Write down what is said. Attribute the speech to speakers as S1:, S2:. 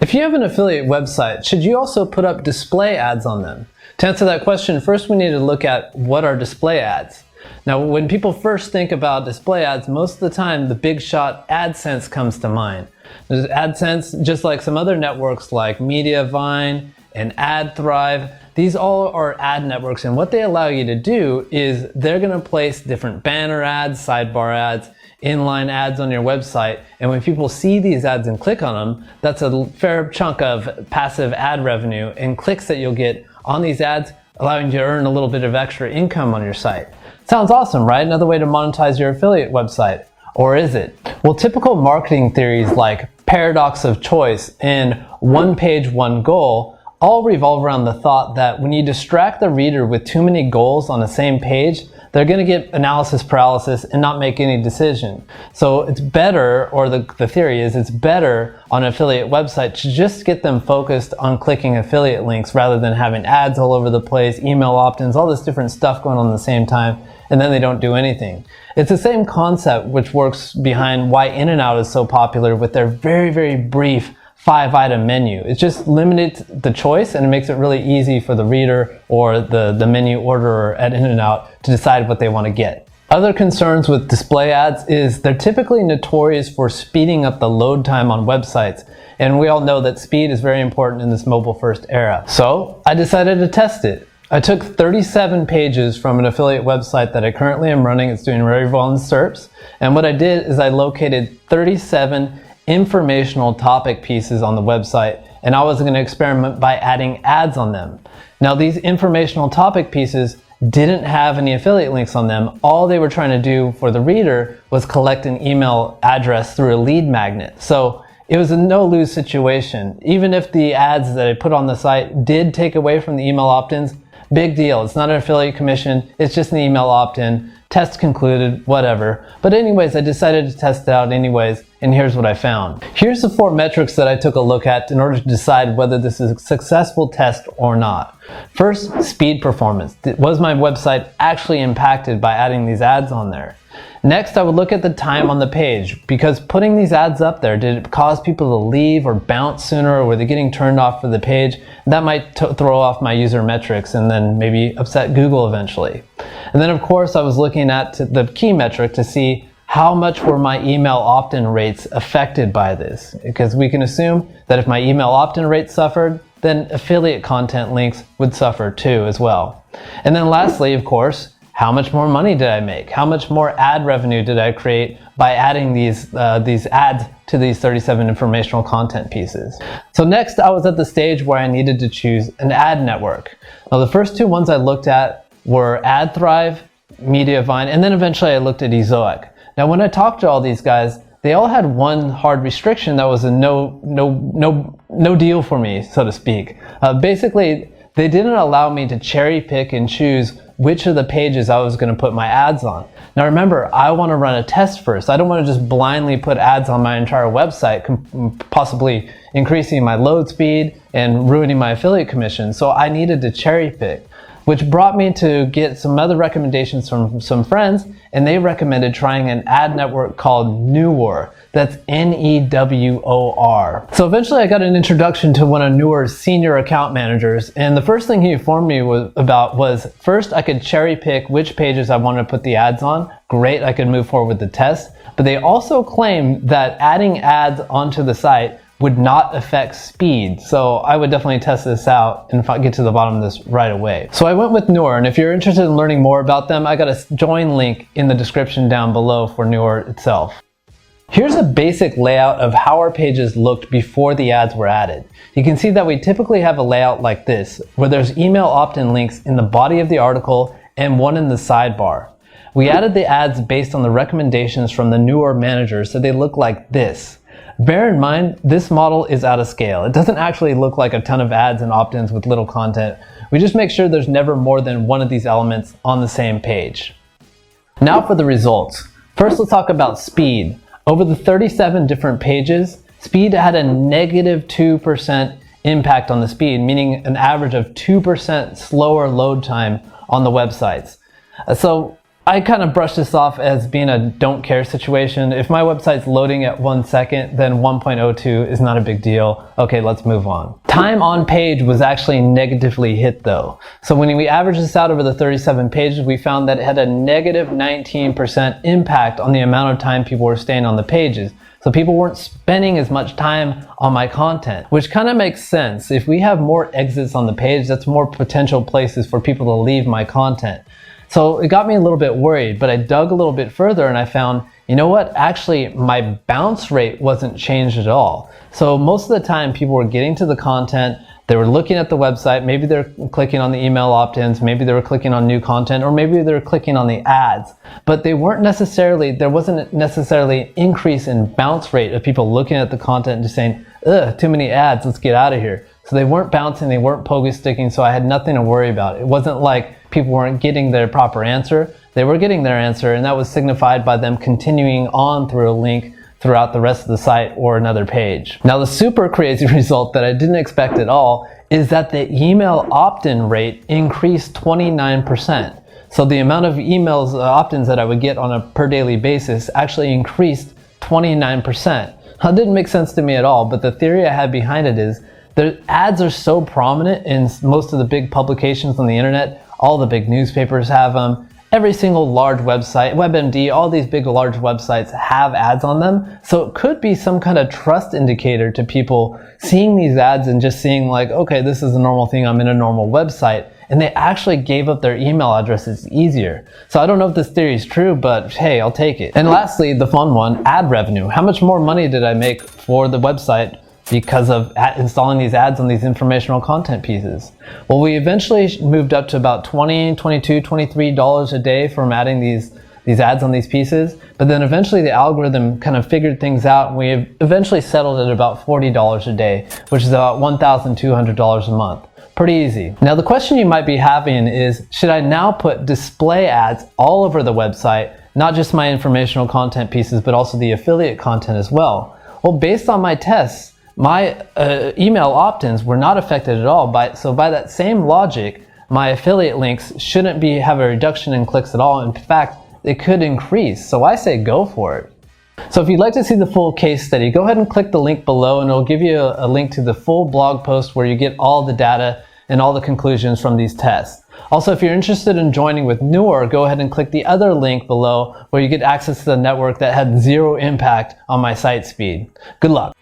S1: If you have an affiliate website, should you also put up display ads on them? To answer that question, first we need to look at what are display ads. Now, when people first think about display ads, most of the time the big shot AdSense comes to mind. There's AdSense, just like some other networks like Mediavine and AdThrive. These all are ad networks, and what they allow you to do is they're going to place different banner ads, sidebar ads, inline ads on your website, and when people see these ads and click on them, that's a fair chunk of passive ad revenue and clicks that you'll get on these ads, allowing you to earn a little bit of extra income on your site. Sounds awesome, right? Another way to monetize your affiliate website. Or is it? Well, typical marketing theories like paradox of choice and one page, one goal all revolve around the thought that when you distract the reader with too many goals on the same page, they're going to get analysis paralysis and not make any decision. So it's better, or the theory is it's better on an affiliate website to just get them focused on clicking affiliate links rather than having ads all over the place, email opt-ins, all this different stuff going on at the same time, and then they don't do anything. It's the same concept which works behind why In-N-Out is so popular with their very, very brief 5-item menu. It just limits the choice and it makes it really easy for the reader or the menu orderer at In-N-Out to decide what they want to get. Other concerns with display ads is they're typically notorious for speeding up the load time on websites. And we all know that speed is very important in this mobile first era. So I decided to test it. I took 37 pages from an affiliate website that I currently am running. It's doing very well in SERPs. And what I did is I located 37 informational topic pieces on the website, and I was going to experiment by adding ads on them. Now, these informational topic pieces didn't have any affiliate links on them. All they were trying to do for the reader was collect an email address through a lead magnet. So it was a no-lose situation. Even if the ads that I put on the site did take away from the email opt-ins, big deal. It's not an affiliate commission. It's just an email opt-in. Test concluded, whatever. But anyways, I decided to test it out anyways, and here's what I found. Here's the 4 metrics that I took a look at in order to decide whether this is a successful test or not. First, speed performance. Was my website actually impacted by adding these ads on there? Next, I would look at the time on the page, because putting these ads up there, did it cause people to leave or bounce sooner, or were they getting turned off for the page? That might throw off my user metrics and then maybe upset Google eventually. And then of course I was looking at the key metric to see how much were my email opt-in rates affected by this, because we can assume that if my email opt-in rate suffered, then affiliate content links would suffer too as well. And then lastly, of course, how much more money did I make? How much more ad revenue did I create by adding these ads to these 37 informational content pieces? So next, I was at the stage where I needed to choose an ad network. Now, the first 2 ones I looked at were AdThrive, Mediavine, and then eventually I looked at Ezoic. Now, when I talked to all these guys, they all had one hard restriction that was a no deal for me, so to speak. Basically, they didn't allow me to cherry pick and choose which of the pages I was going to put my ads on. Now remember, I want to run a test first. I don't want to just blindly put ads on my entire website, possibly increasing my load speed and ruining my affiliate commission. So I needed to cherry pick, which brought me to get some other recommendations from some friends, and they recommended trying an ad network called Newor. That's N-E-W-O-R. So eventually I got an introduction to one of Newor's senior account managers, and the first thing he informed me about was, first, I could cherry pick which pages I wanted to put the ads on. Great, I could move forward with the test. But they also claimed that adding ads onto the site would not affect speed. So I would definitely test this out and get to the bottom of this right away. So I went with Newor, and if you're interested in learning more about them, I got a join link in the description down below for Newor itself. Here's a basic layout of how our pages looked before the ads were added. You can see that we typically have a layout like this, where there's email opt-in links in the body of the article and one in the sidebar. We added the ads based on the recommendations from the Newor manager, so they look like this. Bear in mind, this model is out of scale. It doesn't actually look like a ton of ads and opt-ins with little content. We just make sure there's never more than one of these elements on the same page. Now for the results. First, let's talk about speed. Over the 37 different pages, speed had a negative 2% impact on the speed, meaning an average of 2% slower load time on the websites. So I kind of brush this off as being a don't care situation. If my website's loading at 1 second, then 1.02 is not a big deal. Okay, let's move on. Time on page was actually negatively hit though. So when we averaged this out over the 37 pages, we found that it had a negative 19% impact on the amount of time people were staying on the pages. So people weren't spending as much time on my content, which kind of makes sense. If we have more exits on the page, that's more potential places for people to leave my content. So it got me a little bit worried, but I dug a little bit further and I found, you know what, actually my bounce rate wasn't changed at all. So most of the time people were getting to the content, they were looking at the website, maybe they're clicking on the email opt-ins, maybe they were clicking on new content, or maybe they were clicking on the ads. But there wasn't necessarily an increase in bounce rate of people looking at the content and just saying, ugh, too many ads, let's get out of here. So they weren't bouncing, they weren't pogo sticking, so I had nothing to worry about. It wasn't like people weren't getting their proper answer. They were getting their answer, and that was signified by them continuing on through a link throughout the rest of the site or another page. Now the super crazy result that I didn't expect at all is that the email opt-in rate increased 29%. So the amount of emails opt-ins that I would get on a per daily basis actually increased 29%. That didn't make sense to me at all, but the theory I had behind it is the ads are so prominent in most of the big publications on the internet. All the big newspapers have them. Every single large website, WebMD, all these big large websites have ads on them. So it could be some kind of trust indicator to people seeing these ads and just seeing like, okay, this is a normal thing, I'm in a normal website. And they actually gave up their email addresses easier. So I don't know if this theory is true, but hey, I'll take it. And lastly, the fun one, ad revenue. How much more money did I make for the website because of installing these ads on these informational content pieces? Well, we eventually moved up to about $20, $22, $23 a day from adding these ads on these pieces. But then eventually the algorithm kind of figured things out, and we eventually settled at about $40 a day, which is about $1,200 a month. Pretty easy. Now the question you might be having is, should I now put display ads all over the website, not just my informational content pieces, but also the affiliate content as well? Well, based on my tests, my email opt-ins were not affected at all. So by that same logic, my affiliate links shouldn't have a reduction in clicks at all. In fact, it could increase. So I say go for it. So if you'd like to see the full case study, go ahead and click the link below and it'll give you a link to the full blog post where you get all the data and all the conclusions from these tests. Also, if you're interested in joining with Newer, go ahead and click the other link below where you get access to the network that had zero impact on my site speed. Good luck.